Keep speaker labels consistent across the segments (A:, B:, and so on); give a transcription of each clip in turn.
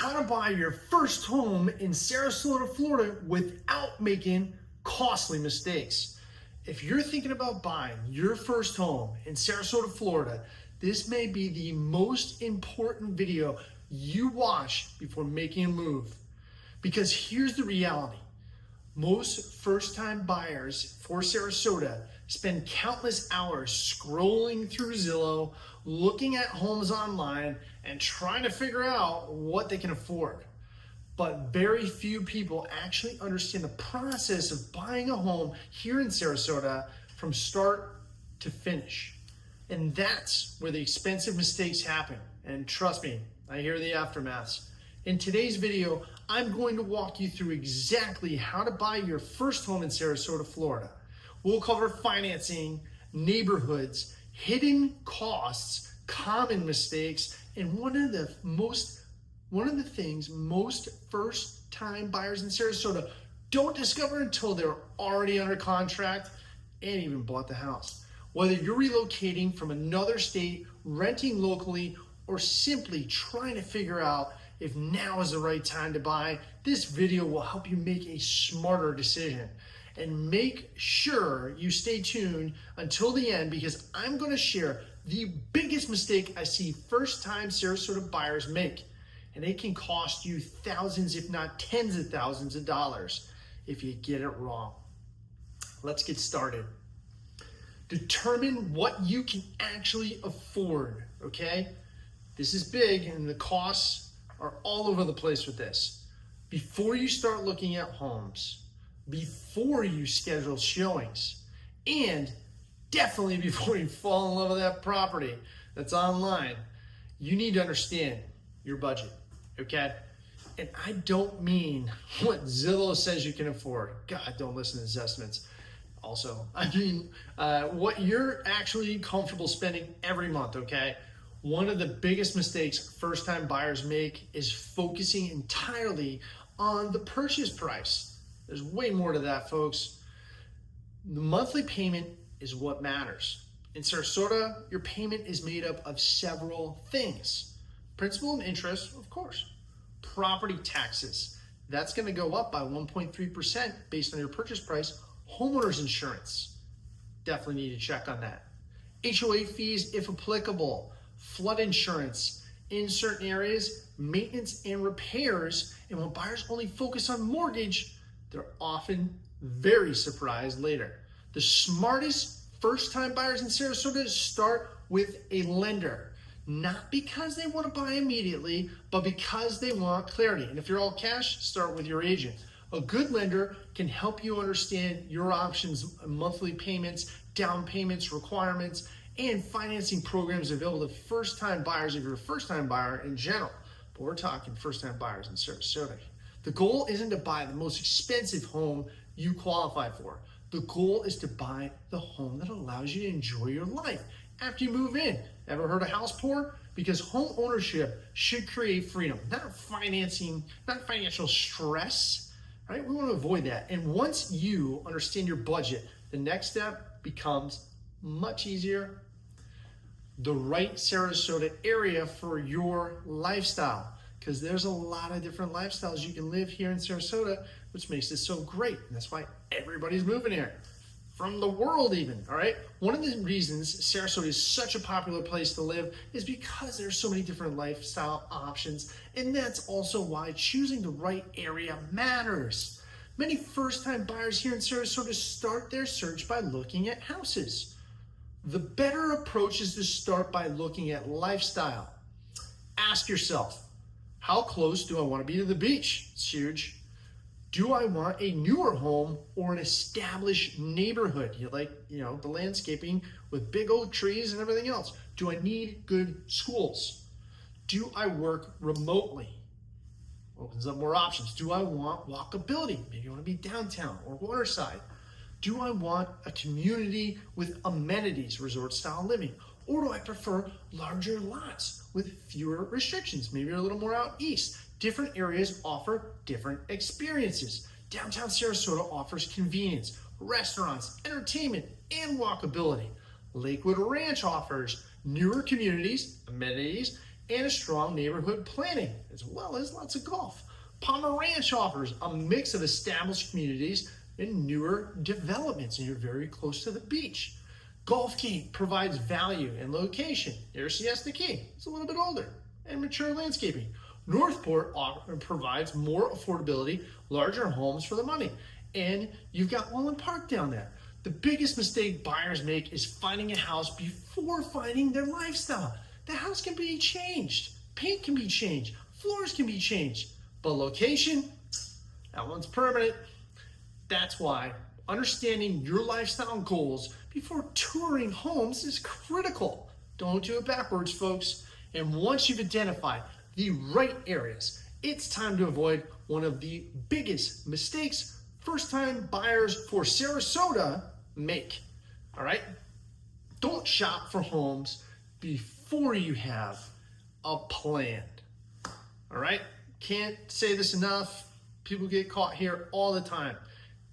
A: how to buy your first home in Sarasota, Florida without making costly mistakes. If you're thinking about buying your first home in Sarasota, Florida, this may be the most important video you watch before making a move. Because here's the reality. Most first-time buyers for Sarasota spend countless hours scrolling through Zillow, looking at homes online, and trying to figure out what they can afford. But very few people actually understand the process of buying a home here in Sarasota from start to finish. And that's where the expensive mistakes happen. And trust me, I hear the aftermaths. In today's video, I'm going to walk you through exactly how to buy your first home in Sarasota, Florida. We'll cover financing, neighborhoods, hidden costs, common mistakes, and one of the things most first-time buyers in Sarasota don't discover until they're already under contract and even bought the house. Whether you're relocating from another state, renting locally, or simply trying to figure out if now is the right time to buy, this video will help you make a smarter decision. And make sure you stay tuned until the end, because I'm going to share the biggest mistake I see first-time Sarasota buyers make. And it can cost you thousands, if not tens of thousands of dollars if you get it wrong. Let's get started. Determine what you can actually afford, okay? This is big, and the costs are all over the place with this. Before you start looking at homes, before you schedule showings, and definitely before you fall in love with that property that's online, you need to understand your budget, okay? And I don't mean what Zillow says you can afford. God, don't listen to these estimates. Also, I mean what you're actually comfortable spending every month, okay? One of the biggest mistakes first-time buyers make is focusing entirely on the purchase price. There's way more to that, folks. The monthly payment is what matters. In Sarasota, your payment is made up of several things. Principal and interest, of course. Property taxes. That's going to go up by 1.3% based on your purchase price. Homeowner's insurance. Definitely need to check on that. HOA fees, if applicable. Flood insurance. In certain areas, maintenance and repairs. And when buyers only focus on mortgage, they're often very surprised later. The smartest first-time buyers in Sarasota start with a lender, not because they want to buy immediately, but because they want clarity. And if you're all cash, start with your agent. A good lender can help you understand your options, monthly payments, down payments, requirements, and financing programs available to first-time buyers if you're a first-time buyer in general. But we're talking first-time buyers in Sarasota. The goal isn't to buy the most expensive home you qualify for. The goal is to buy the home that allows you to enjoy your life after you move in. Ever heard of house poor? Because home ownership should create freedom, not financial stress, right? We want to avoid that. And once you understand your budget, the next step becomes much easier. The right Sarasota area for your lifestyle. Because there's a lot of different lifestyles you can live here in Sarasota, which makes it so great. And that's why everybody's moving here, from the world even, all right? One of the reasons Sarasota is such a popular place to live is because there's so many different lifestyle options, and that's also why choosing the right area matters. Many first-time buyers here in Sarasota start their search by looking at houses. The better approach is to start by looking at lifestyle. Ask yourself, how close do I want to be to the beach? It's huge. Do I want a newer home or an established neighborhood? You like, the landscaping with big oak trees and everything else. Do I need good schools? Do I work remotely? Opens up more options. Do I want walkability? Maybe I want to be downtown or waterside. Do I want a community with amenities, resort style living? Or do I prefer larger lots with fewer restrictions? Maybe a little more out east. Different areas offer different experiences. Downtown Sarasota offers convenience, restaurants, entertainment, and walkability. Lakewood Ranch offers newer communities, amenities, and a strong neighborhood planning, as well as lots of golf. Palmer Ranch offers a mix of established communities and newer developments, and you're very close to the beach. Gulfgate provides value and location near Siesta Key. It's a little bit older and mature landscaping. Northport provides more affordability, larger homes for the money. And you've got Wallen Park down there. The biggest mistake buyers make is finding a house before finding their lifestyle. The house can be changed, paint can be changed, floors can be changed, but location, that one's permanent. That's why understanding your lifestyle goals before touring homes is critical. Don't do it backwards, folks. And once you've identified the right areas, it's time to avoid one of the biggest mistakes first-time buyers for Sarasota make. All right? Don't shop for homes before you have a plan. All right? Can't say this enough. People get caught here all the time.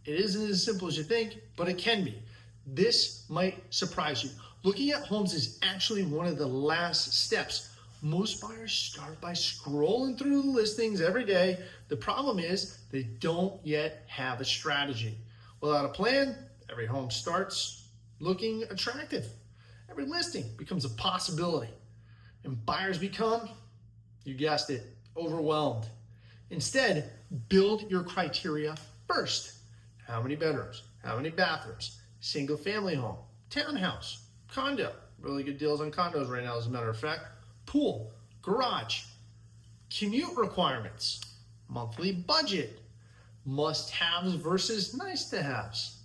A: It isn't as simple as you think, but it can be. This might surprise you. Looking at homes is actually one of the last steps. Most buyers start by scrolling through the listings every day. The problem is they don't yet have a strategy. Without a plan, every home starts looking attractive. Every listing becomes a possibility. And buyers become, you guessed it, overwhelmed. Instead, build your criteria first. How many bedrooms? How many bathrooms? Single family home, townhouse, condo. Really good deals on condos right now, as a matter of fact. Pool, garage, commute requirements, monthly budget, must-haves versus nice-to-haves.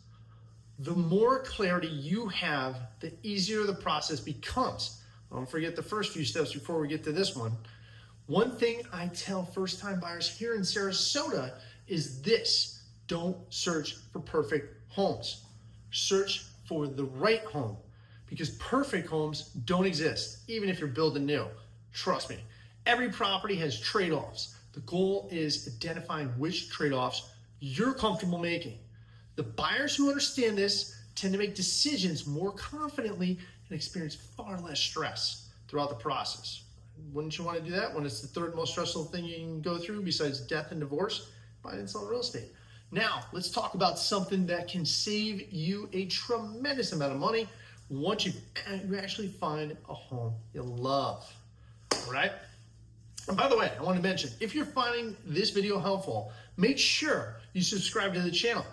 A: The more clarity you have, the easier the process becomes. Don't forget the first few steps before we get to this one. One thing I tell first-time buyers here in Sarasota is this: don't search for perfect homes. Search for the right home, because perfect homes don't exist, even if you're building new. Trust me, every property has trade-offs. The goal is identifying which trade-offs you're comfortable making. The buyers who understand this tend to make decisions more confidently and experience far less stress throughout the process. Wouldn't you want to do that when it's the third most stressful thing you can go through besides death and divorce? Buy and sell real estate. Now, let's talk about something that can save you a tremendous amount of money once you actually find a home you love. All right? And by the way, I want to mention, if you're finding this video helpful, make sure you subscribe to the channel.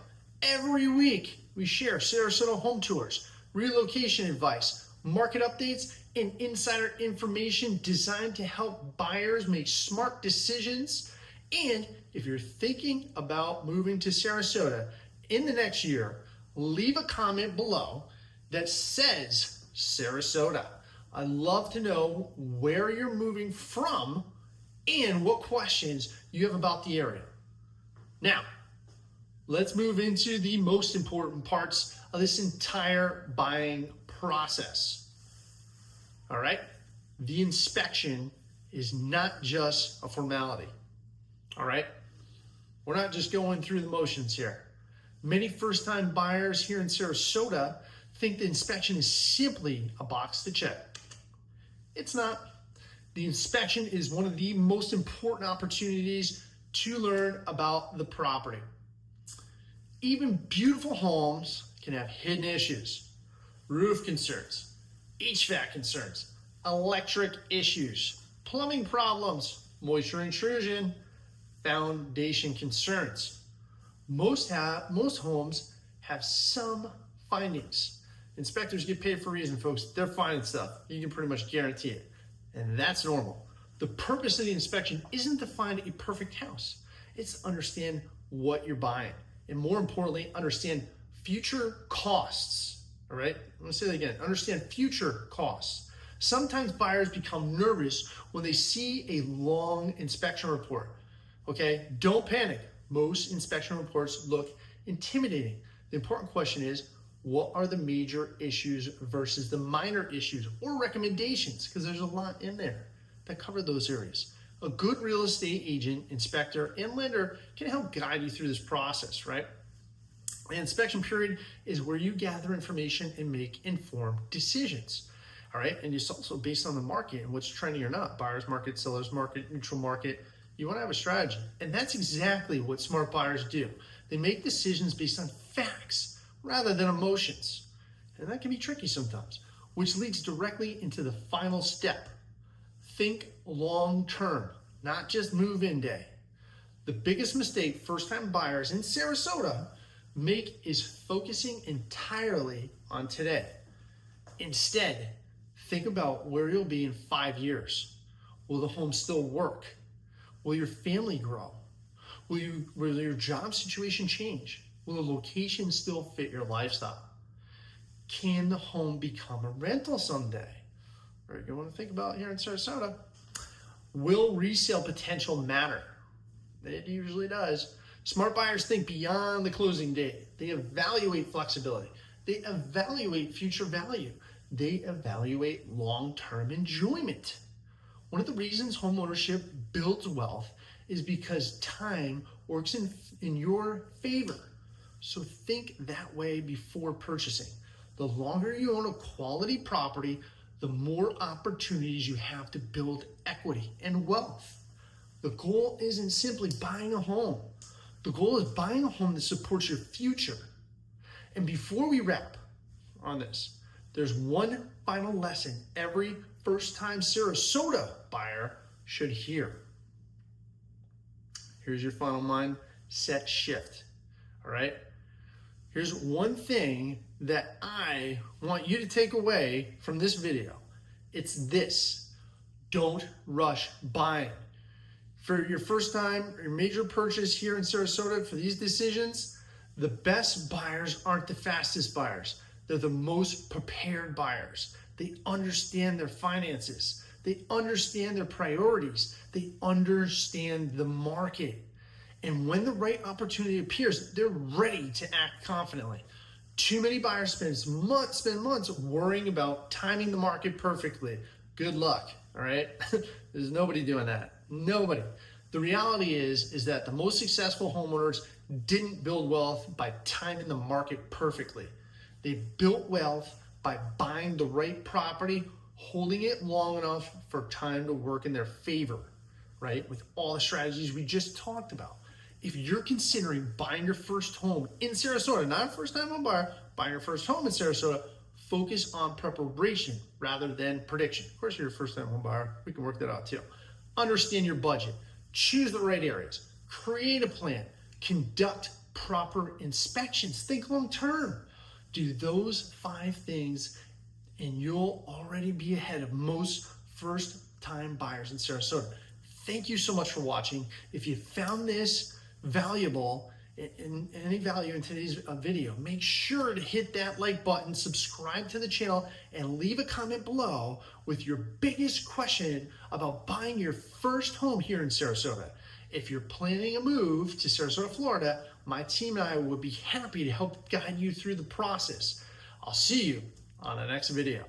A: Every week, we share Sarasota home tours, relocation advice, market updates, and insider information designed to help buyers make smart decisions. And if you're thinking about moving to Sarasota in the next year, leave a comment below that says Sarasota. I'd love to know where you're moving from and what questions you have about the area. Now, let's move into the most important parts of this entire buying process. All right? The inspection is not just a formality. All right? We're not just going through the motions here. Many first-time buyers here in Sarasota think the inspection is simply a box to check. It's not. The inspection is one of the most important opportunities to learn about the property. Even beautiful homes can have hidden issues, roof concerns, HVAC concerns, electric issues, plumbing problems, moisture intrusion, foundation concerns. Most homes have some findings. Inspectors get paid for a reason, folks. They're finding stuff. You can pretty much guarantee it. And that's normal. The purpose of the inspection isn't to find a perfect house. It's to understand what you're buying. And more importantly, understand future costs. All right? I'm going to say that again. Understand future costs. Sometimes buyers become nervous when they see a long inspection report. Okay? Don't panic. Most inspection reports look intimidating. The important question is, what are the major issues versus the minor issues or recommendations? Because there's a lot in there that cover those areas. A good real estate agent, inspector, and lender can help guide you through this process, right? The inspection period is where you gather information and make informed decisions. All right, and it's also based on the market and what's trending or not. Buyer's market, seller's market, neutral market. You want to have a strategy. And that's exactly what smart buyers do. They make decisions based on facts rather than emotions. And that can be tricky sometimes, which leads directly into the final step. Think long term, not just move-in day. The biggest mistake first-time buyers in Sarasota make is focusing entirely on today. Instead, think about where you'll be in 5 years. Will the home still work? Will your family grow? Will your job situation change? Will the location still fit your lifestyle? Can the home become a rental someday? Very good one to think about here in Sarasota. Will resale potential matter? It usually does. Smart buyers think beyond the closing date. They evaluate flexibility. They evaluate future value. They evaluate long-term enjoyment. One of the reasons homeownership builds wealth is because time works in your favor. So think that way before purchasing. The longer you own a quality property, the more opportunities you have to build equity and wealth. The goal isn't simply buying a home. The goal is buying a home that supports your future. And before we wrap on this, there's one final lesson every first-time Sarasota buyer should hear. Here's your final mindset shift, all right? Here's one thing that I want you to take away from this video. It's this: don't rush buying. For your first time, your major purchase here in Sarasota, for these decisions, the best buyers aren't the fastest buyers. They're the most prepared buyers. They understand their finances. They understand their priorities. They understand the market. And when the right opportunity appears, they're ready to act confidently. Too many buyers spend months worrying about timing the market perfectly. Good luck, all right? There's nobody doing that. Nobody. The reality is that the most successful homeowners didn't build wealth by timing the market perfectly. They built wealth by buying the right property, holding it long enough for time to work in their favor, right? With all the strategies we just talked about. If you're considering buying your first home in Sarasota, not a first-time home buyer, buying your first home in Sarasota, focus on preparation rather than prediction. Of course, you're a first-time home buyer. We can work that out too. Understand your budget. Choose the right areas. Create a plan. Conduct proper inspections. Think long-term. Do those 5 things and you'll already be ahead of most first-time buyers in Sarasota. Thank you so much for watching. If you found this valuable and any value in today's video, make sure to hit that like button, subscribe to the channel, and leave a comment below with your biggest question about buying your first home here in Sarasota. If you're planning a move to Sarasota, Florida, my team and I would be happy to help guide you through the process. I'll see you on the next video.